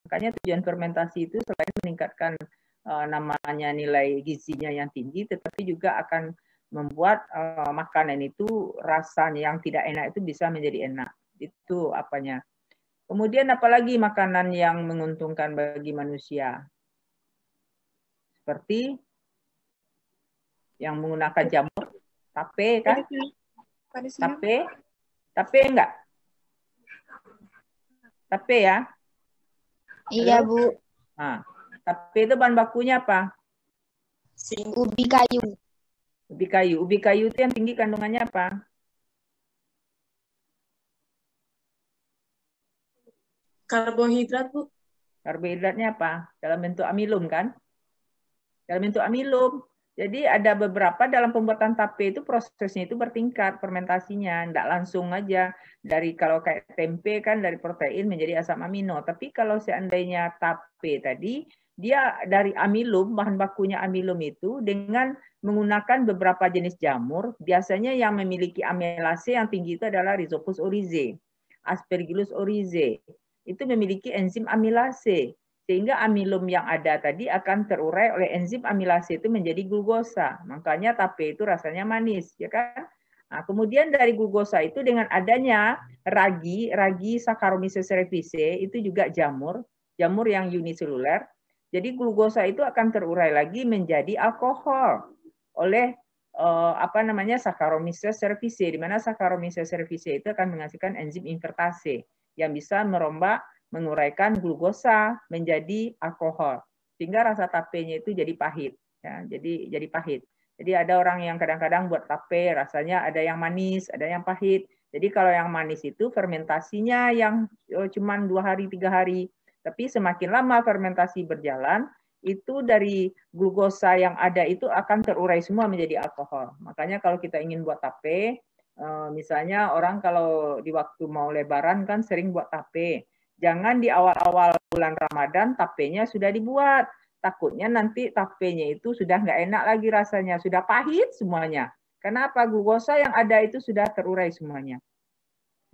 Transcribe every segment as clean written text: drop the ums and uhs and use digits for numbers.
Makanya tujuan fermentasi itu selain meningkatkan namanya nilai gizinya yang tinggi, tetapi juga akan membuat makanan itu rasanya yang tidak enak itu bisa menjadi enak. Itu apanya. Kemudian apalagi makanan yang menguntungkan bagi manusia? Seperti yang menggunakan jamur, tape kan? Tape enggak? Tape ya? Iya, Halo? Bu. Nah, tape itu bahan bakunya apa? Ubi kayu. Ubi kayu. Ubi kayu itu yang tinggi kandungannya apa? Karbohidrat, Bu. Karbohidratnya apa? Dalam bentuk amilum kan? Dalam bentuk amilum. Jadi ada beberapa dalam pembuatan tape itu prosesnya itu bertingkat fermentasinya, tidak langsung aja dari kalau kayak tempe kan dari protein menjadi asam amino. Tapi kalau seandainya tape tadi dia dari amilum, bahan bakunya amilum itu dengan menggunakan beberapa jenis jamur, biasanya yang memiliki amilase yang tinggi itu adalah Rhizopus oryzae, Aspergillus oryzae. Itu memiliki enzim amilase. Sehingga amilum yang ada tadi akan terurai oleh enzim amilase itu menjadi glukosa. Makanya tape itu rasanya manis, ya kan? Nah, kemudian dari glukosa itu dengan adanya ragi Saccharomyces cerevisiae itu juga jamur yang uniseluler. Jadi glukosa itu akan terurai lagi menjadi alkohol oleh Saccharomyces cerevisiae, di mana Saccharomyces cerevisiae itu akan menghasilkan enzim invertase yang bisa merombak menguraikan glukosa menjadi alkohol sehingga rasa tapenya itu jadi pahit ya, jadi pahit. Jadi ada orang yang kadang-kadang buat tape rasanya ada yang manis, ada yang pahit. Jadi kalau yang manis itu fermentasinya yang cuma 2 hari 3 hari, tapi semakin lama fermentasi berjalan itu dari glukosa yang ada itu akan terurai semua menjadi alkohol. Makanya kalau kita ingin buat tape, misalnya orang kalau di waktu mau lebaran kan sering buat tape. Jangan di awal-awal bulan Ramadan tapenya sudah dibuat. Takutnya nanti tapenya itu sudah nggak enak lagi rasanya, sudah pahit semuanya. Kenapa? Glukosa yang ada itu sudah terurai semuanya.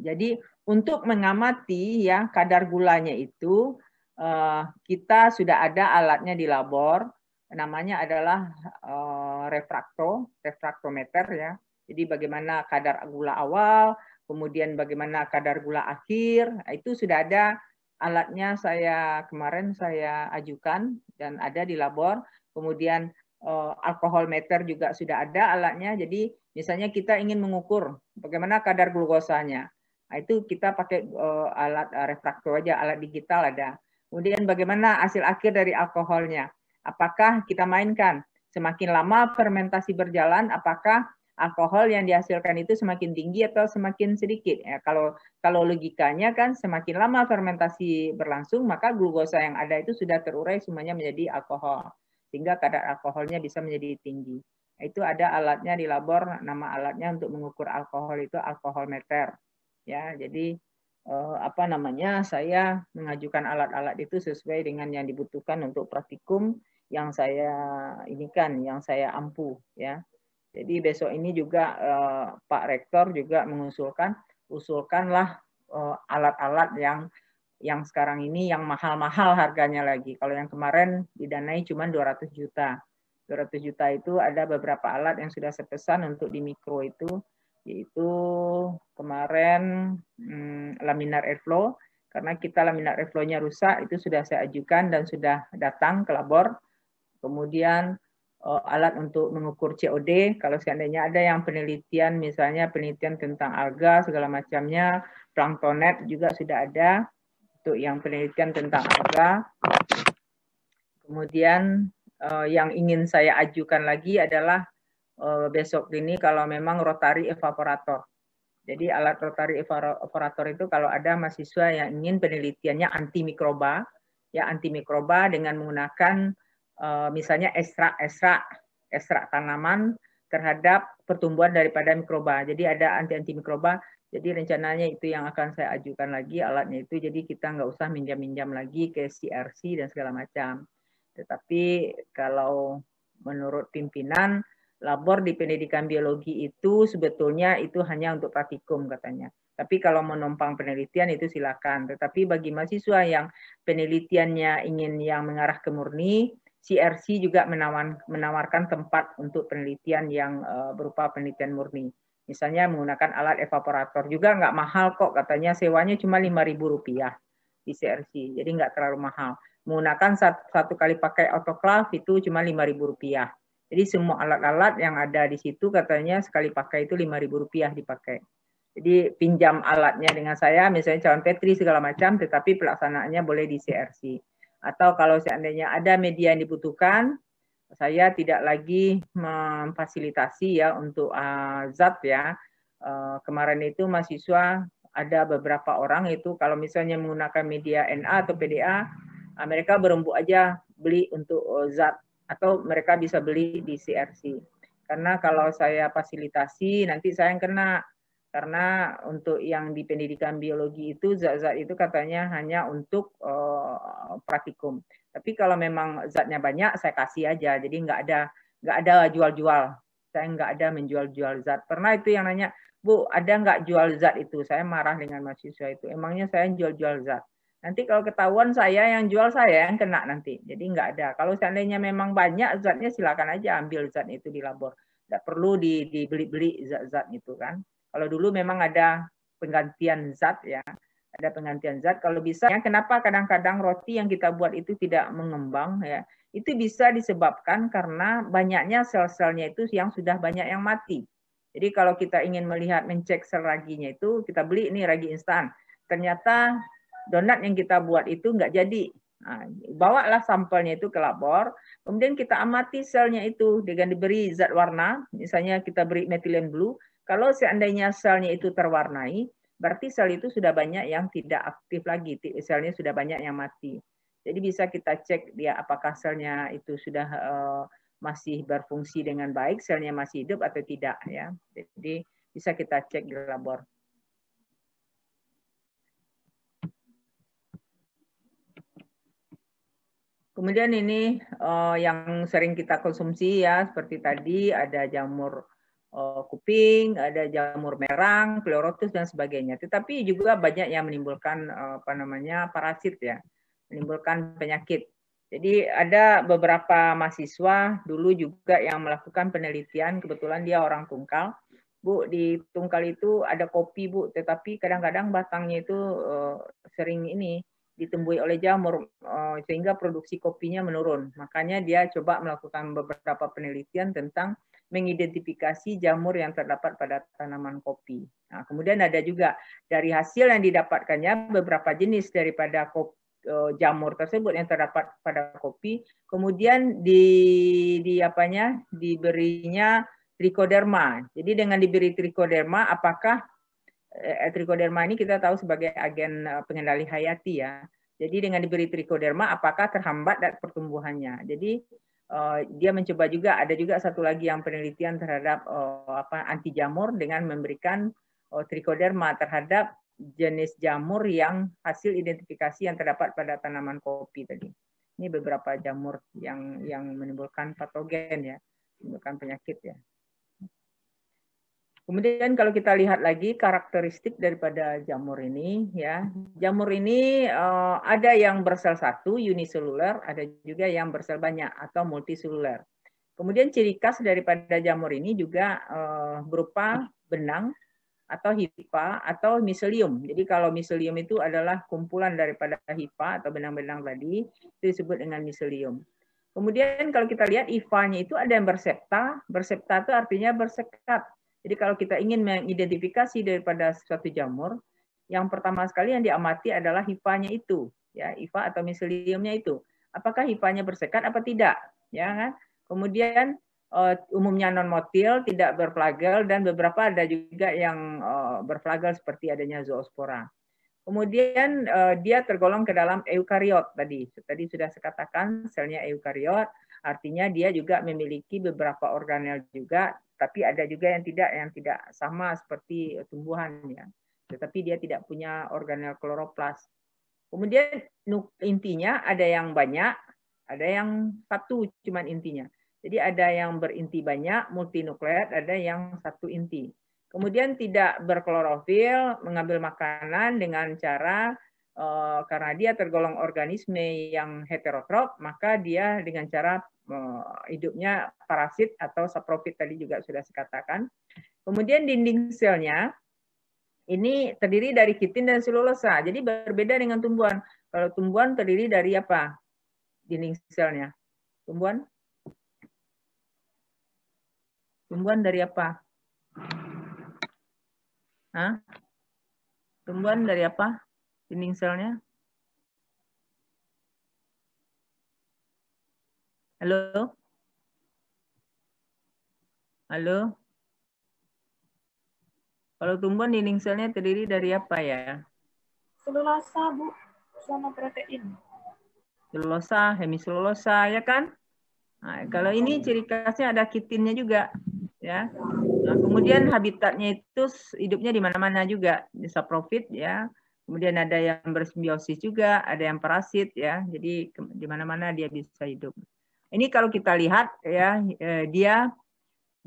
Jadi untuk mengamati ya kadar gulanya itu kita sudah ada alatnya di labor, namanya adalah refraktometer ya. Jadi bagaimana kadar gula awal, kemudian bagaimana kadar gula akhir, itu sudah ada alatnya kemarin saya ajukan dan ada di labor. Kemudian alkohol meter juga sudah ada alatnya. Jadi misalnya kita ingin mengukur bagaimana kadar glukosanya. Nah, itu kita pakai alat refraktor aja, alat digital ada. Kemudian bagaimana hasil akhir dari alkoholnya? Apakah kita mainkan? Semakin lama fermentasi berjalan, apakah alkohol yang dihasilkan itu semakin tinggi atau semakin sedikit? Ya, kalau logikanya kan semakin lama fermentasi berlangsung, maka glukosa yang ada itu sudah terurai semuanya menjadi alkohol. Sehingga kadar alkoholnya bisa menjadi tinggi. Itu ada alatnya di labor, nama alatnya untuk mengukur alkohol itu alkohol meter. Ya, jadi saya mengajukan alat-alat itu sesuai dengan yang dibutuhkan untuk praktikum yang saya yang saya ampuh ya. Jadi besok ini juga Pak Rektor juga usulkanlah alat-alat yang sekarang ini yang mahal-mahal harganya lagi. Kalau yang kemarin didanai cuma 200 juta. 200 juta itu ada beberapa alat yang sudah saya pesan untuk di mikro itu, yaitu kemarin laminar airflow, karena kita laminar airflow-nya rusak, itu sudah saya ajukan dan sudah datang ke labor. Kemudian alat untuk mengukur COD, kalau seandainya ada yang penelitian, misalnya penelitian tentang alga segala macamnya, planktonet juga sudah ada untuk yang penelitian tentang alga. Kemudian yang ingin saya ajukan lagi adalah besok ini kalau memang rotary evaporator. Jadi alat rotary evaporator itu kalau ada mahasiswa yang ingin penelitiannya antimikroba, ya antimikroba dengan menggunakan misalnya ekstrak tanaman terhadap pertumbuhan daripada mikroba. Jadi ada antimikroba. Jadi rencananya itu yang akan saya ajukan lagi alatnya itu. Jadi kita nggak usah minjam-minjam lagi ke CRC dan segala macam. Tetapi kalau menurut pimpinan labor di pendidikan biologi itu sebetulnya itu hanya untuk praktikum katanya. Tapi kalau menumpang penelitian itu silakan. Tetapi bagi mahasiswa yang penelitiannya ingin yang mengarah ke murni, CRC juga menawarkan tempat untuk penelitian yang berupa penelitian murni. Misalnya menggunakan alat evaporator juga nggak mahal kok, katanya sewanya cuma Rp5.000 di CRC, jadi nggak terlalu mahal. Menggunakan satu kali pakai autoclave itu cuma Rp5.000. Jadi semua alat-alat yang ada di situ katanya sekali pakai itu Rp5.000 dipakai. Jadi pinjam alatnya dengan saya, misalnya calon Petri segala macam, tetapi pelaksanaannya boleh di CRC. Atau kalau seandainya ada media yang dibutuhkan, saya tidak lagi memfasilitasi ya untuk zat ya. Kemarin itu mahasiswa ada beberapa orang itu kalau misalnya menggunakan media NA atau PDA, mereka berembuk aja beli untuk zat atau mereka bisa beli di CRC. Karena kalau saya fasilitasi nanti saya yang kena. Karena untuk yang di pendidikan biologi itu zat-zat itu katanya hanya untuk praktikum. Tapi kalau memang zatnya banyak saya kasih aja. Jadi nggak ada jual-jual. Saya nggak ada menjual-jual zat. Pernah itu yang nanya, Bu, ada nggak jual zat itu? Saya marah dengan mahasiswa itu. Emangnya saya jual-jual zat? Nanti kalau ketahuan saya yang jual, saya yang kena nanti. Jadi nggak ada. Kalau seandainya memang banyak zatnya, silakan aja ambil zat itu di labor. Nggak perlu dibeli-beli zat-zat itu kan. Kalau dulu memang ada penggantian zat ya, ada penggantian zat. Kalau bisa, kenapa kadang-kadang roti yang kita buat itu tidak mengembang ya? Itu bisa disebabkan karena banyaknya sel-selnya itu yang sudah banyak yang mati. Jadi kalau kita ingin melihat, mencek sel raginya itu, kita beli ini ragi instan. Ternyata donat yang kita buat itu nggak jadi. Nah, bawalah sampelnya itu ke labor, kemudian kita amati selnya itu dengan diberi zat warna, misalnya kita beri methylene blue. Kalau seandainya selnya itu terwarnai, berarti sel itu sudah banyak yang tidak aktif lagi, selnya sudah banyak yang mati. Jadi bisa kita cek dia apakah selnya itu sudah masih berfungsi dengan baik, selnya masih hidup atau tidak ya. Jadi bisa kita cek di labor. Kemudian ini yang sering kita konsumsi ya, seperti tadi ada jamur kuping, ada jamur merang, pleurotus dan sebagainya. Tetapi juga banyak yang menimbulkan parasit ya, menimbulkan penyakit. Jadi ada beberapa mahasiswa dulu juga yang melakukan penelitian, kebetulan dia orang Tungkal. Bu, di Tungkal itu ada kopi, Bu, tetapi kadang-kadang batangnya itu sering ini ditumbuhi oleh jamur sehingga produksi kopinya menurun. Makanya dia coba melakukan beberapa penelitian tentang mengidentifikasi jamur yang terdapat pada tanaman kopi. Nah, kemudian ada juga dari hasil yang didapatkannya beberapa jenis daripada jamur tersebut yang terdapat pada kopi, kemudian diberinya trichoderma. Jadi dengan diberi trichoderma, apakah trichoderma ini kita tahu sebagai agen pengendali hayati ya. Jadi dengan diberi trichoderma, apakah terhambat pertumbuhannya? Jadi dia mencoba juga, ada juga satu lagi yang penelitian terhadap anti jamur dengan memberikan trichoderma terhadap jenis jamur yang hasil identifikasi yang terdapat pada tanaman kopi tadi. Ini beberapa jamur yang menimbulkan patogen ya, menimbulkan penyakit ya. Kemudian kalau kita lihat lagi karakteristik daripada jamur ini, ya, jamur ini ada yang bersel satu uniseluler, ada juga yang bersel banyak atau multiseluler. Kemudian ciri khas daripada jamur ini juga berupa benang atau hifa atau miselium. Jadi kalau miselium itu adalah kumpulan daripada hifa atau benang-benang tadi, itu disebut dengan miselium. Kemudian kalau kita lihat hifanya itu ada yang bersepta, bersepta itu artinya bersekat. Jadi kalau kita ingin mengidentifikasi daripada suatu jamur, yang pertama sekali yang diamati adalah hifanya itu, ya, hifa atau miseliumnya itu. Apakah hifanya bersekat apa tidak, ya kan? Kemudian umumnya non motil, tidak berflagel, dan beberapa ada juga yang berflagel seperti adanya zoospora. Kemudian dia tergolong ke dalam eukariot tadi. Tadi sudah saya katakan selnya eukariot, artinya dia juga memiliki beberapa organel juga, tapi ada juga yang tidak sama seperti tumbuhan ya. Tetapi dia tidak punya organel kloroplas. Kemudian intinya ada yang banyak, ada yang satu cuman intinya. Jadi ada yang berinti banyak, multinukleat, ada yang satu inti. Kemudian tidak berklorofil, mengambil makanan dengan cara karena dia tergolong organisme yang heterotrof, maka dia dengan cara hidupnya parasit atau saprofit tadi juga sudah saya katakan. Kemudian dinding selnya ini terdiri dari kitin dan selulosa. Jadi berbeda dengan tumbuhan. Kalau tumbuhan terdiri dari apa? Dinding selnya. Tumbuhan? Tumbuhan dari apa? Hah? Tumbuhan dari apa? Dinding selnya? Halo? Halo? Kalau tumbuhan dinding selnya terdiri dari apa ya? Selulosa, Bu, sama protein. Selulosa, hemiselulosa, ya kan? Nah, kalau ini ciri khasnya ada kitinnya juga, ya. Nah, kemudian habitatnya itu hidupnya di mana-mana juga, di saprofit, ya. Kemudian ada yang bersimbiosis juga, ada yang parasit, ya. Jadi di mana-mana dia bisa hidup. Ini kalau kita lihat, ya, dia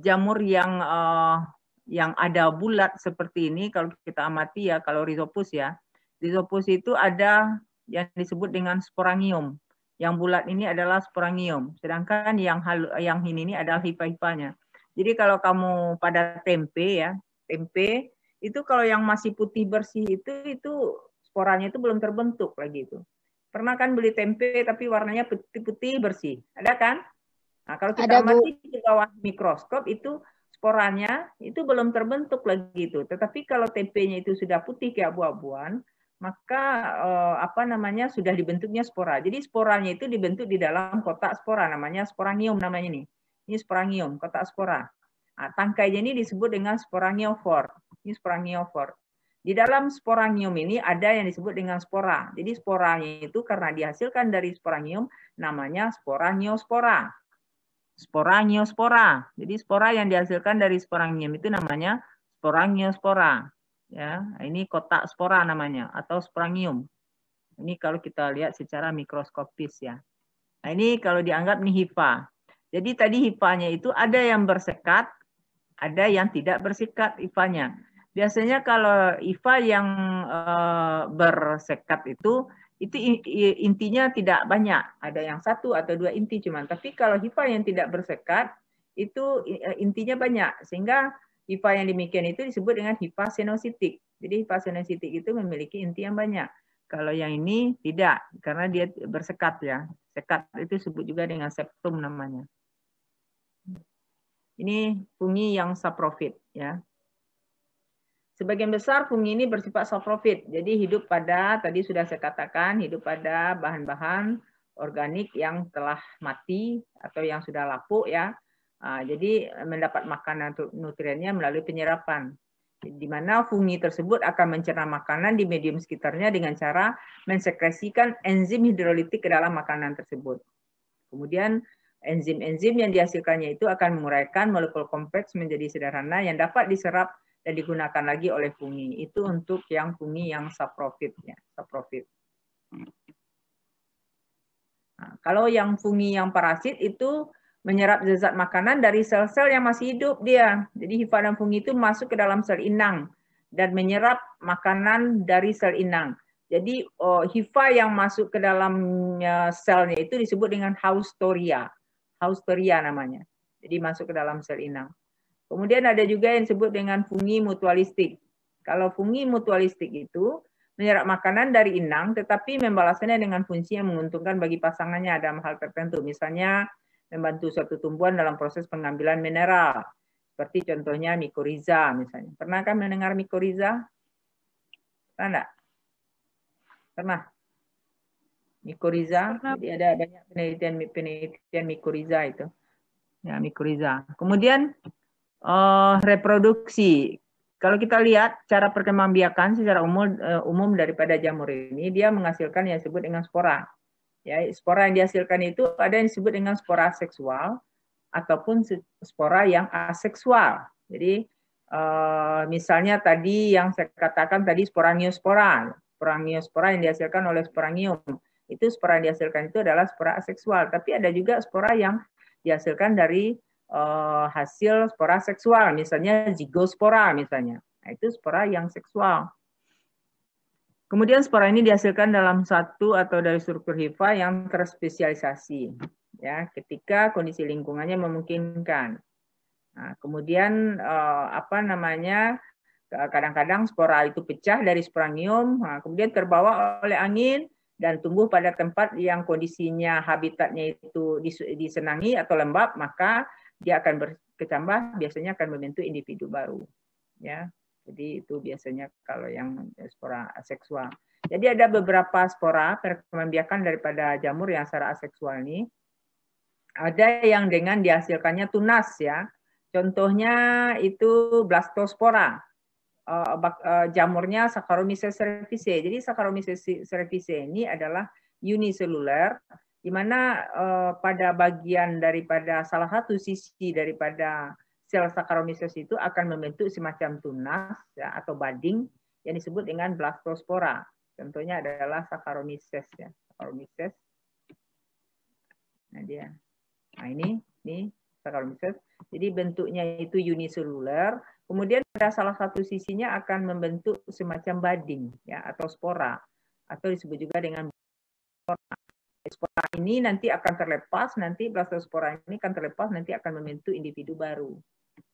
jamur yang ada bulat seperti ini. Kalau kita amati ya, kalau Rhizopus ya, Rhizopus itu ada yang disebut dengan sporangium. Yang bulat ini adalah sporangium. Sedangkan yang ini adalah hifa-hifanya. Jadi kalau kamu pada tempe ya, tempe itu kalau yang masih putih bersih itu sporanya itu belum terbentuk lagi itu. Pernah kan beli tempe tapi warnanya putih-putih bersih, ada kan? Nah kalau kita amati di bawah mikroskop itu sporanya itu belum terbentuk lagi itu. Tetapi kalau tempenya itu sudah putih kayak abu-abuan, maka sudah dibentuknya spora. Jadi sporanya itu dibentuk di dalam kotak spora, namanya sporangium namanya nih. Ini sporangium, kotak spora. Nah, tangkainya ini disebut dengan sporangiofor. Ini sporangiofor. Di dalam sporangium ini ada yang disebut dengan spora. Jadi sporanya itu karena dihasilkan dari sporangium namanya sporangiospora. Sporangiospora. Jadi spora yang dihasilkan dari sporangium itu namanya sporangiospora. Ya, ini kotak spora namanya atau sporangium. Ini kalau kita lihat secara mikroskopis ya. Nah, ini kalau dianggap nih hifa. Jadi tadi hifanya itu ada yang bersekat, ada yang tidak bersekat hifanya. Biasanya kalau hifa yang bersekat itu intinya tidak banyak. Ada yang 1 atau 2 inti cuman. Tapi kalau hifa yang tidak bersekat itu intinya banyak. Sehingga hifa yang demikian itu disebut dengan hifa senositik. Jadi hifa senositik itu memiliki inti yang banyak. Kalau yang ini tidak, karena dia bersekat ya. Sekat itu disebut juga dengan septum namanya. Ini fungi yang saprofit ya. Sebagian besar fungi ini bersifat saprofit. Jadi hidup pada, tadi sudah saya katakan, hidup pada bahan-bahan organik yang telah mati atau yang sudah lapuk ya. Jadi mendapat makanan nutriennya melalui penyerapan. Di mana fungi tersebut akan mencerna makanan di medium sekitarnya dengan cara mensekresikan enzim hidrolitik ke dalam makanan tersebut. Kemudian enzim-enzim yang dihasilkannya itu akan menguraikan molekul kompleks menjadi sederhana yang dapat diserap dan digunakan lagi oleh fungi. Itu untuk yang fungi yang saprofit ya, saprofit. Nah, kalau yang fungi yang parasit itu menyerap zat makanan dari sel-sel yang masih hidup dia. Jadi hifa dan fungi itu masuk ke dalam sel inang dan menyerap makanan dari sel inang. Jadi hifa yang masuk ke dalam selnya itu disebut dengan haustoria. Haustoria namanya. Jadi masuk ke dalam sel inang. Kemudian ada juga yang disebut dengan fungi mutualistik. Kalau fungi mutualistik itu menyerap makanan dari inang tetapi membalaskannya dengan fungsi yang menguntungkan bagi pasangannya dalam hal tertentu. Misalnya membantu suatu tumbuhan dalam proses pengambilan mineral. Seperti contohnya mikoriza misalnya. Pernah kan mendengar mikoriza? Pernah enggak? Pernah? Mikoriza, jadi ada banyak penelitian mikoriza itu. Ya, mikoriza. Kemudian reproduksi. Kalau kita lihat cara perkembangbiakan secara umum daripada jamur ini, dia menghasilkan yang disebut dengan spora. Ya, spora yang dihasilkan itu ada yang disebut dengan spora seksual ataupun spora yang aseksual. Jadi misalnya tadi yang saya katakan tadi sporangiospora. Sporangiospora yang dihasilkan oleh sporangium. Itu spora yang dihasilkan itu adalah spora aseksual. Tapi ada juga spora yang dihasilkan dari hasil spora seksual, misalnya zigospora misalnya. Nah, itu spora yang seksual. Kemudian spora ini dihasilkan dalam satu atau dari struktur hifa yang terspesialisasi, ya, ketika kondisi lingkungannya memungkinkan. Nah, kemudian kadang-kadang spora itu pecah dari sporangium, kemudian terbawa oleh angin dan tumbuh pada tempat yang kondisinya habitatnya itu disenangi atau lembab, maka dia akan berkecambah, biasanya akan membentuk individu baru, ya. Jadi itu biasanya kalau yang spora aseksual. Jadi ada beberapa spora perkembangbiakan daripada jamur yang secara aseksual ini. Ada yang dengan dihasilkannya tunas, ya. Contohnya itu blastospora. Jamurnya Saccharomyces cerevisiae. Jadi Saccharomyces cerevisiae ini adalah uniseluler, di mana pada bagian daripada salah satu sisi daripada sel Saccharomyces itu akan membentuk semacam tunas, ya, atau budding yang disebut dengan blastospora. Contohnya adalah Saccharomyces, ya. Saccharomyces. Nah dia. Nah ini Saccharomyces. Jadi bentuknya itu uniseluler. Kemudian pada salah satu sisinya akan membentuk semacam budding, ya, atau spora, atau disebut juga dengan spora. Spora ini nanti akan terlepas, nanti blastospora ini akan terlepas, nanti akan membentuk individu baru.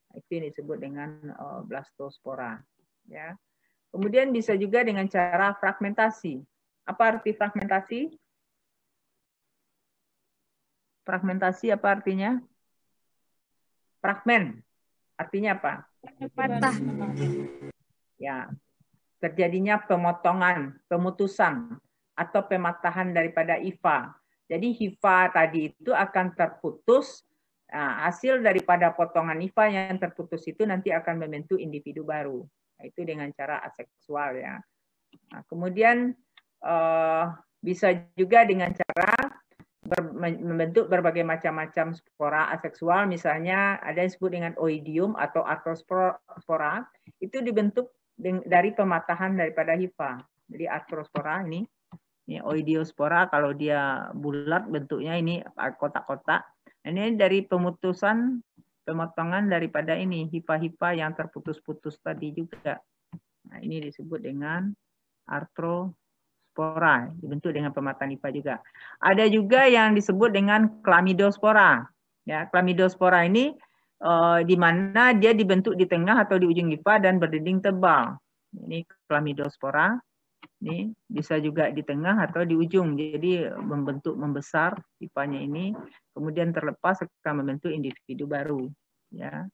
Itu yang disebut dengan blastospora, ya. Kemudian bisa juga dengan cara fragmentasi. Apa arti fragmentasi? Fragmentasi apa artinya? Fragmen. Artinya apa? Patah. Ya, terjadinya pemotongan, pemutusan atau pematahan daripada hifa. Jadi hifa tadi itu akan terputus. Nah, hasil daripada potongan hifa yang terputus itu nanti akan membentuk individu baru. Nah, itu dengan cara aseksual, ya. Nah, kemudian bisa juga dengan cara membentuk berbagai macam-macam spora aseksual, misalnya ada yang disebut dengan oidium atau arthrospora, itu dibentuk dari pematahan daripada hifa. Jadi arthrospora ini oidiospora, kalau dia bulat bentuknya ini kotak-kotak. Ini dari pemotongan daripada ini hifa-hifa yang terputus-putus tadi juga. Nah, ini disebut dengan arthrospora, dibentuk dengan pematahan hifa juga. Ada juga yang disebut dengan chlamydospora. Ya, chlamydospora ini di mana dia dibentuk di tengah atau di ujung hifa dan berdinding tebal. Ini chlamydospora. Ini bisa juga di tengah atau di ujung, jadi membentuk membesar hifanya ini, kemudian terlepas akan membentuk individu baru, ya.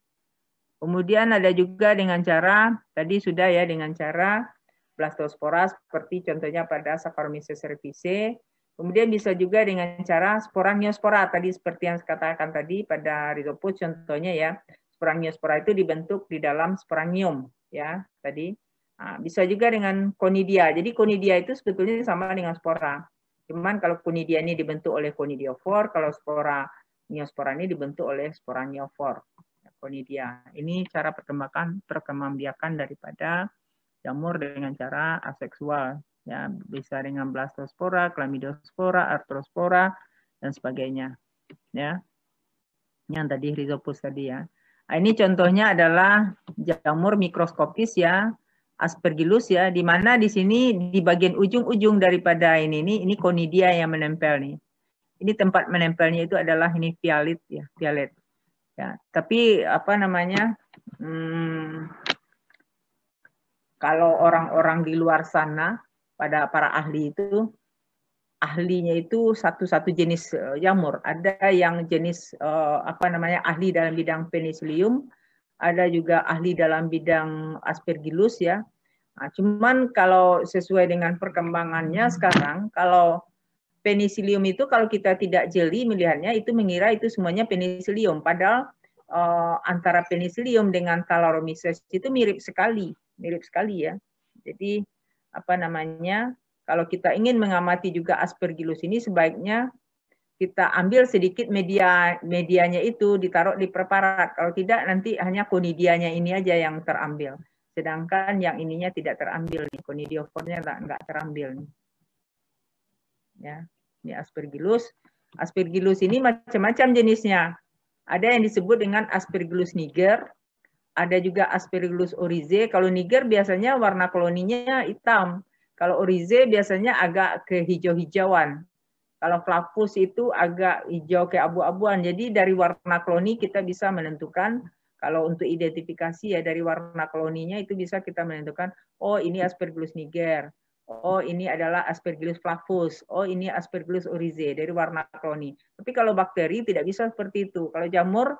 Kemudian ada juga dengan cara tadi sudah, ya, dengan cara blastospora seperti contohnya pada Saccharomyces cerevisiae. Kemudian bisa juga dengan cara sporangiospora tadi seperti yang saya katakan tadi pada Rhizopus contohnya, ya. Sporangiospora itu dibentuk di dalam sporangium, ya, tadi. Nah, bisa juga dengan conidia. Jadi conidia itu sebetulnya sama dengan spora. Cuman kalau conidia ini dibentuk oleh conidiofor, kalau sporangiospora ini dibentuk oleh sporangiofor. Conidia. Ini cara perkembangbiakan daripada jamur dengan cara aseksual. Ya, bisa dengan blastospora, chlamydospora, arthrospora, dan sebagainya. Ya, yang tadi Rhizopus tadi, ya. Nah, ini contohnya adalah jamur mikroskopis, ya. Aspergillus, ya, di mana di sini di bagian ujung-ujung daripada ini conidia yang menempel nih. Ini tempat menempelnya itu adalah ini violet, ya, violet. Ya, tapi apa namanya? Kalau orang-orang di luar sana pada para ahli itu ahlinya itu satu jenis jamur. Ada yang jenis ahli dalam bidang penicillium, ada juga ahli dalam bidang Aspergillus, ya. Nah, cuman kalau sesuai dengan perkembangannya sekarang, kalau penicillium itu kalau kita tidak jeli melihatnya itu mengira itu semuanya penicillium, padahal antara penicillium dengan Thalaromyces itu mirip sekali, ya. Jadi apa namanya? Kalau kita ingin mengamati juga Aspergillus ini sebaiknya kita ambil sedikit medianya itu ditaruh di preparat. Kalau tidak nanti hanya conidianya ini aja yang terambil. Sedangkan yang ininya tidak terambil nih, conidiofornya nggak terambil nih. Ya, ini Aspergillus. Aspergillus ini macam-macam jenisnya. Ada yang disebut dengan Aspergillus niger, ada juga Aspergillus oryzae. Kalau niger biasanya warna koloninya hitam. Kalau oryzae biasanya agak ke hijau-hijauan. Kalau flavus itu agak hijau ke abu-abuan. Jadi dari warna koloni kita bisa menentukan, kalau untuk identifikasi ya dari warna koloninya itu bisa kita menentukan, oh ini Aspergillus niger, oh ini adalah Aspergillus flavus, oh ini Aspergillus oryzae dari warna koloni. Tapi kalau bakteri tidak bisa seperti itu. Kalau jamur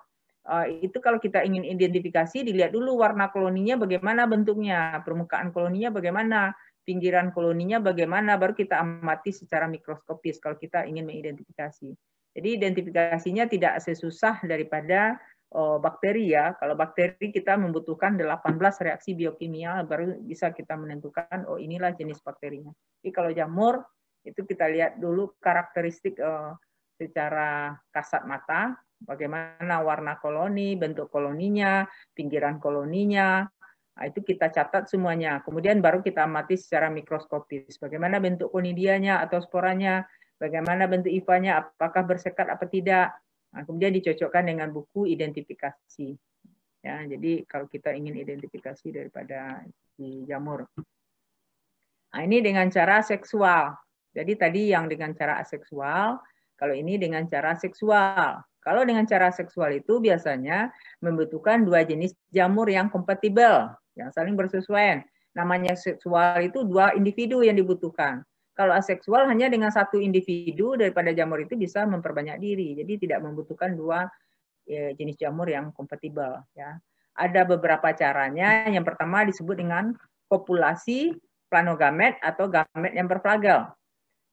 itu kalau kita ingin identifikasi dilihat dulu warna koloninya bagaimana bentuknya, permukaan koloninya bagaimana, pinggiran koloninya bagaimana, baru kita amati secara mikroskopis kalau kita ingin mengidentifikasi. Jadi identifikasinya tidak sesusah daripada bakteri ya. Kalau bakteri kita membutuhkan 18 reaksi biokimia baru bisa kita menentukan oh inilah jenis bakterinya. Jadi kalau jamur itu kita lihat dulu karakteristik secara kasat mata, bagaimana warna koloni, bentuk koloninya, pinggiran koloninya. Nah, itu kita catat semuanya. Kemudian baru kita amati secara mikroskopis. Bagaimana bentuk konidianya atau sporanya, bagaimana bentuk hifanya, apakah bersekat apa tidak. Nah, kemudian dicocokkan dengan buku identifikasi. Ya, jadi kalau kita ingin identifikasi daripada di jamur. Nah, ini dengan cara seksual. Jadi tadi yang dengan cara aseksual, kalau ini dengan cara seksual. Kalau dengan cara seksual itu biasanya membutuhkan dua jenis jamur yang kompatibel, yang saling bersesuaian. Namanya seksual itu dua individu yang dibutuhkan. Kalau aseksual hanya dengan satu individu daripada jamur itu bisa memperbanyak diri. Jadi tidak membutuhkan dua jenis jamur yang kompatibel. Ya. Ada beberapa caranya. Yang pertama disebut dengan kopulasi planogamet atau gamet yang berflagel.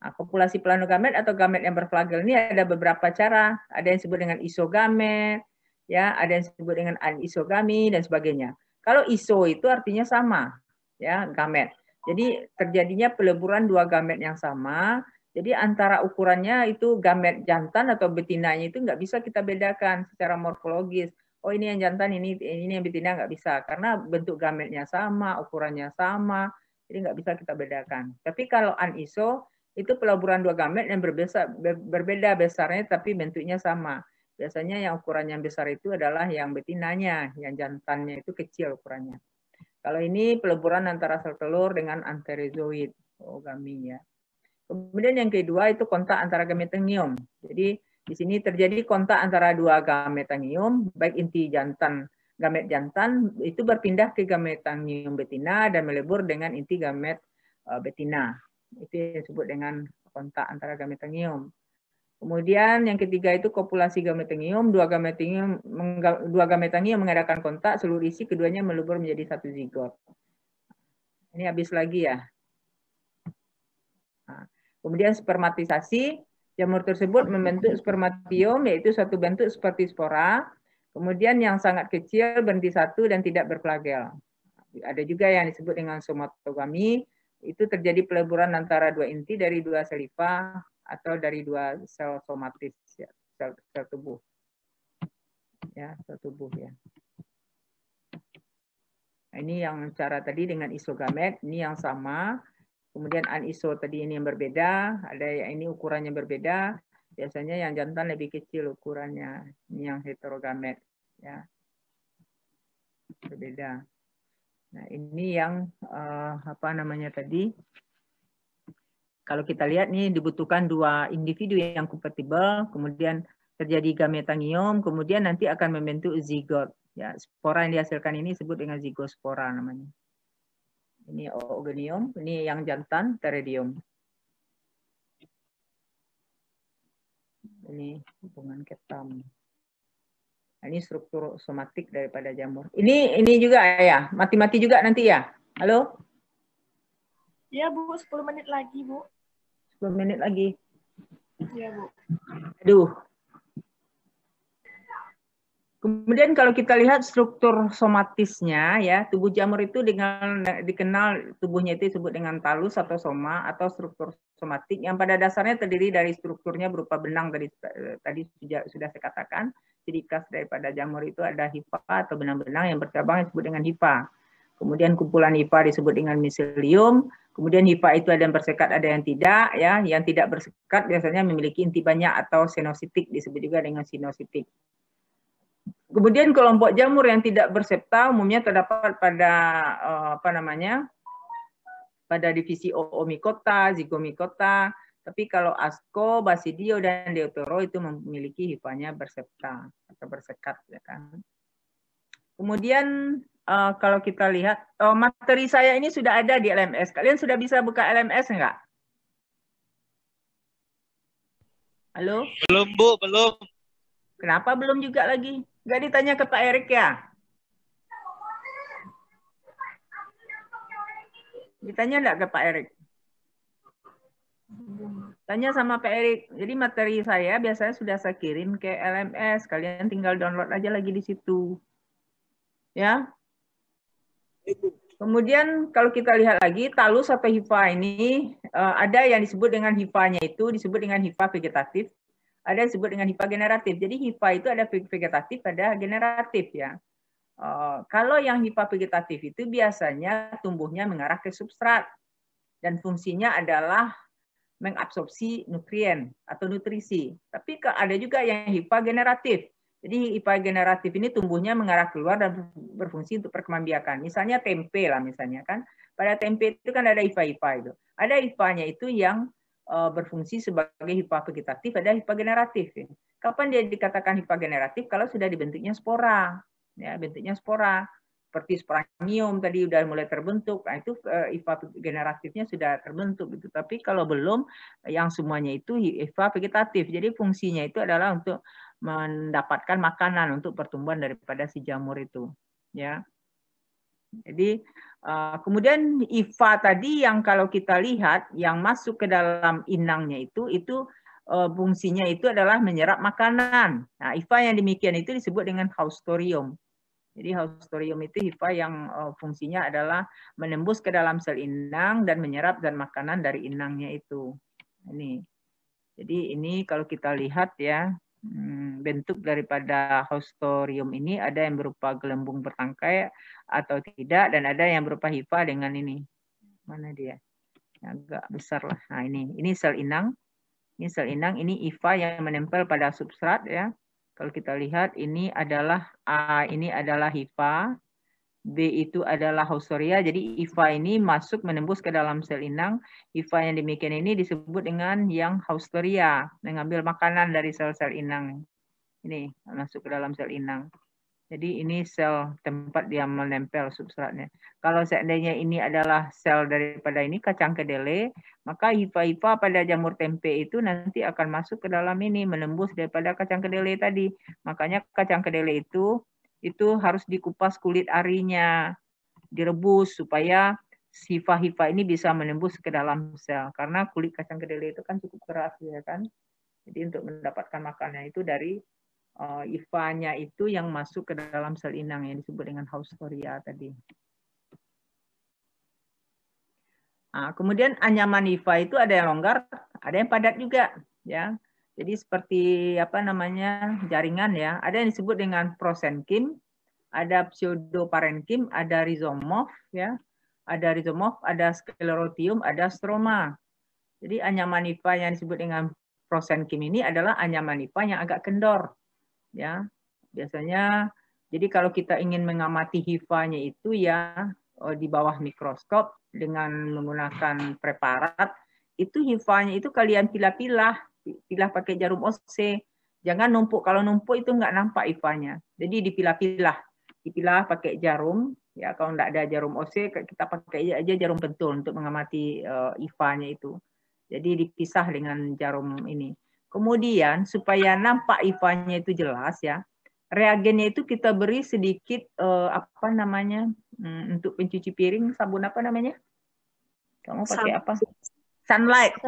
Nah, kopulasi planogamet atau gamet yang berflagel ini ada beberapa cara. Ada yang disebut dengan isogamet, ya, ada yang disebut dengan anisogami dan sebagainya. Kalau iso itu artinya sama, ya, gamet. Jadi terjadinya peleburan dua gamet yang sama. Jadi antara ukurannya itu gamet jantan atau betinanya itu nggak bisa kita bedakan secara morfologis. Oh ini yang jantan, ini yang betina, nggak bisa. Karena bentuk gametnya sama, ukurannya sama. Jadi nggak bisa kita bedakan. Tapi kalau aniso, itu peleburan dua gamet yang berbeda besarnya tapi bentuknya sama. Biasanya yang ukuran yang besar itu adalah yang betinanya, yang jantannya itu kecil ukurannya. Kalau ini peleburan antara sel telur dengan anterozoid, ogami ya. Kemudian yang kedua itu kontak antara gametangium. Jadi di sini terjadi kontak antara dua gametangium, baik inti jantan, gamet jantan itu berpindah ke gametangium betina dan melebur dengan inti gamet betina. Itu yang disebut dengan kontak antara gametangium. Kemudian yang ketiga itu kopulasi gametangium, dua gametangium mengadakan kontak, seluruh isi keduanya melebur menjadi satu zigot. Ini habis lagi ya. Nah, kemudian spermatisasi, jamur tersebut membentuk spermatium, yaitu satu bentuk seperti spora. Kemudian yang sangat kecil berhenti satu dan tidak berflagel. Ada juga yang disebut dengan somatogami, itu terjadi peleburan antara dua inti dari dua sel hifa atau dari dua sel somatis, ya, sel tubuh. Ya, sel tubuh ya. Nah, ini yang cara tadi dengan isogamet, ini yang sama. Kemudian aniso tadi ini yang berbeda, ada yang ini ukurannya berbeda. Biasanya yang jantan lebih kecil ukurannya, ini yang heterogamet, ya. Berbeda. Nah, ini yang apa namanya tadi? Kalau kita lihat nih dibutuhkan dua individu yang kompatibel, kemudian terjadi gametangium, kemudian nanti akan membentuk zigot. Ya, spora yang dihasilkan ini disebut dengan zigospora namanya. Ini oogonium, ini yang jantan, pteridium. Ini hubungan ketam. Nah, ini struktur somatik daripada jamur. Ini juga ya, mati-mati juga nanti ya. Halo? Iya, Bu. 10 menit lagi, Bu. 10 menit lagi. Iya, Bu. Aduh. Kemudian kalau kita lihat struktur somatisnya, ya, tubuh jamur itu dikenal tubuhnya itu disebut dengan talus atau soma atau struktur somatik yang pada dasarnya terdiri dari strukturnya berupa benang tadi sudah saya katakan. Ciri khas daripada jamur itu ada hifa atau benang-benang yang bercabang disebut dengan hifa. Kemudian kumpulan hifa disebut dengan miselium. Kemudian hifa itu ada yang bersekat, ada yang tidak, ya. Yang tidak bersekat biasanya memiliki inti banyak atau senositik, disebut juga dengan sinositik. Kemudian kelompok jamur yang tidak bersepta umumnya terdapat pada pada divisi Oomycota, Zygomycota. Tapi kalau Asco, Basidio dan Deutero itu memiliki hifanya bersepta atau bersekat, ya kan. Kemudian kalau kita lihat materi saya ini sudah ada di LMS. Kalian sudah bisa buka LMS enggak? Halo? Belum, Bu, belum. Kenapa belum juga lagi? Nggak ditanya ke Pak Erik ya? Ditanya enggak ke Pak Erik? Tanya sama Pak Erik. Jadi materi saya biasanya sudah saya kirim ke LMS. Kalian tinggal download aja lagi di situ. Ya. Kemudian kalau kita lihat lagi, talus atau hifa ini ada yang disebut dengan hifanya itu disebut dengan hifa vegetatif, ada yang disebut dengan hifa generatif. Jadi hifa itu ada vegetatif, ada generatif ya. Kalau yang hifa vegetatif itu biasanya tumbuhnya mengarah ke substrat dan fungsinya adalah mengabsorpsi nutrien atau nutrisi. Tapi ada juga yang hifa generatif. Jadi hifa generatif ini tumbuhnya mengarah keluar dan berfungsi untuk perkembangbiakan. Misalnya tempe lah misalnya kan. Pada tempe itu kan ada hifa-hifa itu. Ada hifanya itu yang berfungsi sebagai hifa vegetatif, ada hifa generatif. Kapan dia dikatakan hifa generatif? Kalau sudah dibentuknya spora. Ya, bentuknya spora. Seperti sporanium tadi udah mulai terbentuk. Nah, itu hifa generatifnya sudah terbentuk gitu. Tapi kalau belum, yang semuanya itu hifa vegetatif. Jadi fungsinya itu adalah untuk mendapatkan makanan untuk pertumbuhan daripada si jamur itu, ya. Jadi kemudian hifa tadi yang kalau kita lihat yang masuk ke dalam inangnya itu fungsinya itu adalah menyerap makanan. Nah, hifa yang demikian itu disebut dengan haustorium. Jadi haustorium itu hifa yang fungsinya adalah menembus ke dalam sel inang dan menyerap dan makanan dari inangnya itu. Ini. Jadi ini kalau kita lihat ya. Bentuk daripada haustorium ini ada yang berupa gelembung bertangkai atau tidak, dan ada yang berupa hifa dengan ini. Mana dia? Agak besar lah. Nah ini sel inang. Ini sel inang, ini hifa yang menempel pada substrat ya. Kalau kita lihat ini adalah A, ini adalah hifa. B itu adalah haustoria. Jadi hifa ini masuk menembus ke dalam sel inang. Hifa yang demikian ini disebut dengan yang haustoria, mengambil makanan dari sel-sel inang. Ini masuk ke dalam sel inang. Jadi ini sel tempat dia menempel substratnya. Kalau seandainya ini adalah sel daripada ini kacang kedelai, maka hifa-hifa pada jamur tempe itu nanti akan masuk ke dalam ini, menembus daripada kacang kedelai tadi. Makanya kacang kedelai itu harus dikupas kulit arinya, direbus supaya hifa-hifa ini bisa menembus ke dalam sel. Karena kulit kacang kedelai itu kan cukup keras ya kan. Jadi untuk mendapatkan makanan itu dari hifanya itu yang masuk ke dalam sel inang yang disebut dengan haustoria tadi. Nah, kemudian anyaman hifa itu ada yang longgar, ada yang padat juga ya. Jadi seperti jaringan ya. Ada yang disebut dengan prosenkim, ada pseudoparenkim, ada rhizomorph ya. Ada rhizomorph, ada sclerotium, ada stroma. Jadi anyaman hifa yang disebut dengan prosenkim ini adalah anyaman hifa yang agak kendor ya. Biasanya jadi kalau kita ingin mengamati hifanya itu ya di bawah mikroskop dengan menggunakan preparat, itu hifanya itu kalian pilah pakai jarum OC. Jangan numpuk. Kalau numpuk itu nggak nampak hifanya. Jadi dipilah pakai jarum. Ya kalau nggak ada jarum OC, kita pakai aja jarum pentul untuk mengamati hifanya itu. Jadi dipisah dengan jarum ini. Kemudian supaya nampak hifanya itu jelas ya, reagennya itu kita beri sedikit untuk pencuci piring, sabun apa namanya? Kamu pakai apa? Sunlight.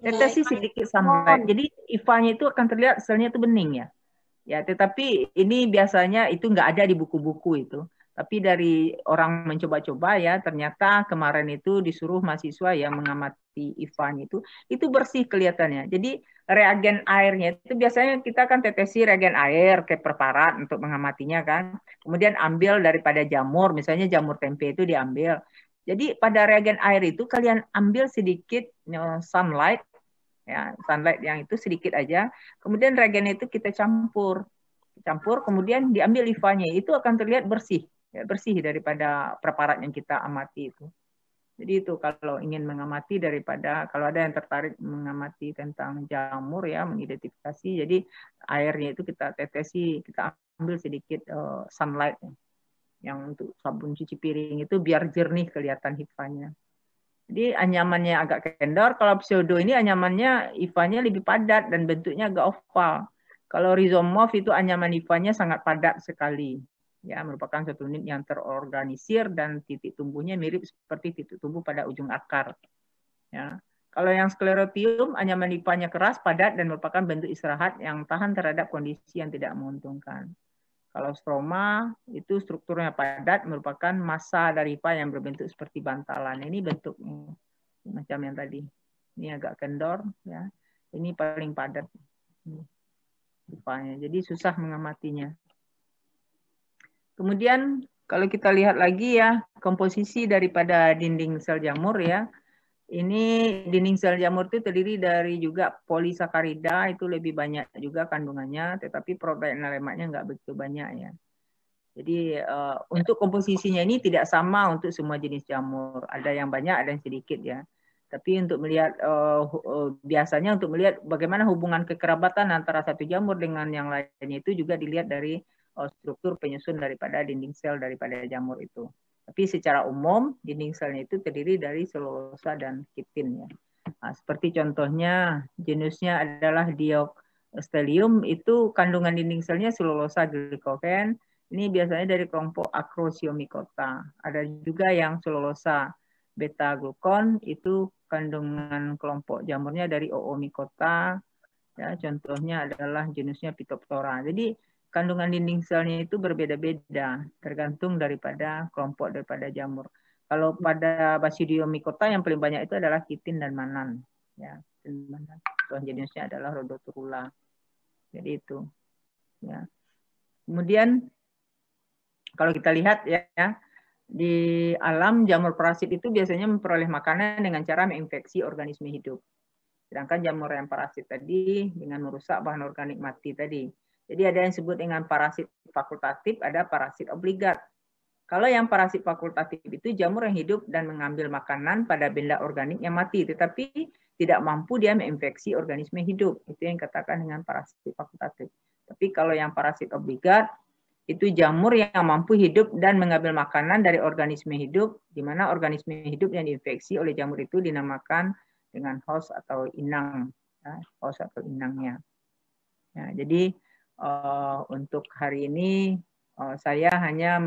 Tetesi sedikit sunlight. Jadi hifanya itu akan terlihat selnya itu bening ya. Ya, tetapi ini biasanya itu nggak ada di buku-buku itu. Tapi dari orang mencoba-coba ya, ternyata kemarin itu disuruh mahasiswa yang mengamati hifanya itu bersih kelihatannya. Jadi reagen airnya itu biasanya kita kan tetesi reagen air ke preparat untuk mengamatinya kan. Kemudian ambil daripada jamur, misalnya jamur tempe itu diambil. Jadi pada reagen air itu kalian ambil sedikit sunlight, ya sunlight yang itu sedikit aja. Kemudian reagen itu kita campur campur, kemudian diambil hifanya, itu akan terlihat bersih, ya, bersih daripada preparat yang kita amati itu. Jadi itu kalau ingin mengamati daripada, kalau ada yang tertarik mengamati tentang jamur ya, mengidentifikasi, jadi airnya itu kita tetesi, kita ambil sedikit sunlight yang untuk sabun cuci piring itu biar jernih kelihatan hifanya. Jadi anyamannya agak kendor, kalau pseudo ini anyamannya hifanya lebih padat dan bentuknya agak oval. Kalau rhizomorph itu anyaman hifanya sangat padat sekali. Ya, merupakan satu unit yang terorganisir dan titik tumbuhnya mirip seperti titik tumbuh pada ujung akar. Ya. Kalau yang sklerotium, anyaman hifanya keras, padat, dan merupakan bentuk istirahat yang tahan terhadap kondisi yang tidak menguntungkan. Kalau stroma, itu strukturnya padat, merupakan massa dari hifa yang berbentuk seperti bantalan. Ini bentuknya, macam yang tadi. Ini agak kendor, ya. Ini paling padat hifanya. Jadi susah mengamatinya. Kemudian kalau kita lihat lagi ya komposisi daripada dinding sel jamur ya. Ini dinding sel jamur itu terdiri dari juga polisakarida, itu lebih banyak juga kandungannya, tetapi protein dan lemaknya nggak begitu banyak ya. Jadi untuk komposisinya ini tidak sama untuk semua jenis jamur. Ada yang banyak, ada yang sedikit ya. Tapi untuk melihat biasanya untuk melihat bagaimana hubungan kekerabatan antara satu jamur dengan yang lainnya itu juga dilihat dari struktur penyusun daripada dinding sel daripada jamur itu. Tapi secara umum dinding selnya itu terdiri dari selulosa dan kitin ya. Nah, seperti contohnya jenisnya adalah Dioxysteum, itu kandungan dinding selnya selulosa glikogen. Ini biasanya dari kelompok Acrosiomycota. Ada juga yang selulosa beta glukon, itu kandungan kelompok jamurnya dari Oomycota. Ya, contohnya adalah jenisnya Phytophthora. Jadi kandungan dinding selnya itu berbeda-beda tergantung daripada kelompok daripada jamur. Kalau pada Basidiomycota yang paling banyak itu adalah kitin dan manan. Ya, contoh jenisnya adalah Rhodotorula. Jadi itu. Ya. Kemudian kalau kita lihat ya di alam jamur parasit itu biasanya memperoleh makanan dengan cara menginfeksi organisme hidup. Sedangkan jamur yang parasit tadi dengan merusak bahan organik mati tadi. Jadi ada yang disebut dengan parasit fakultatif, ada parasit obligat. Kalau yang parasit fakultatif itu jamur yang hidup dan mengambil makanan pada benda organik yang mati, tetapi tidak mampu dia menginfeksi organisme hidup. Itu yang dikatakan dengan parasit fakultatif. Tapi kalau yang parasit obligat, itu jamur yang mampu hidup dan mengambil makanan dari organisme hidup, di mana organisme hidup yang diinfeksi oleh jamur itu dinamakan dengan host atau inang, ya, host atau inangnya. Ya, jadi untuk hari ini saya hanya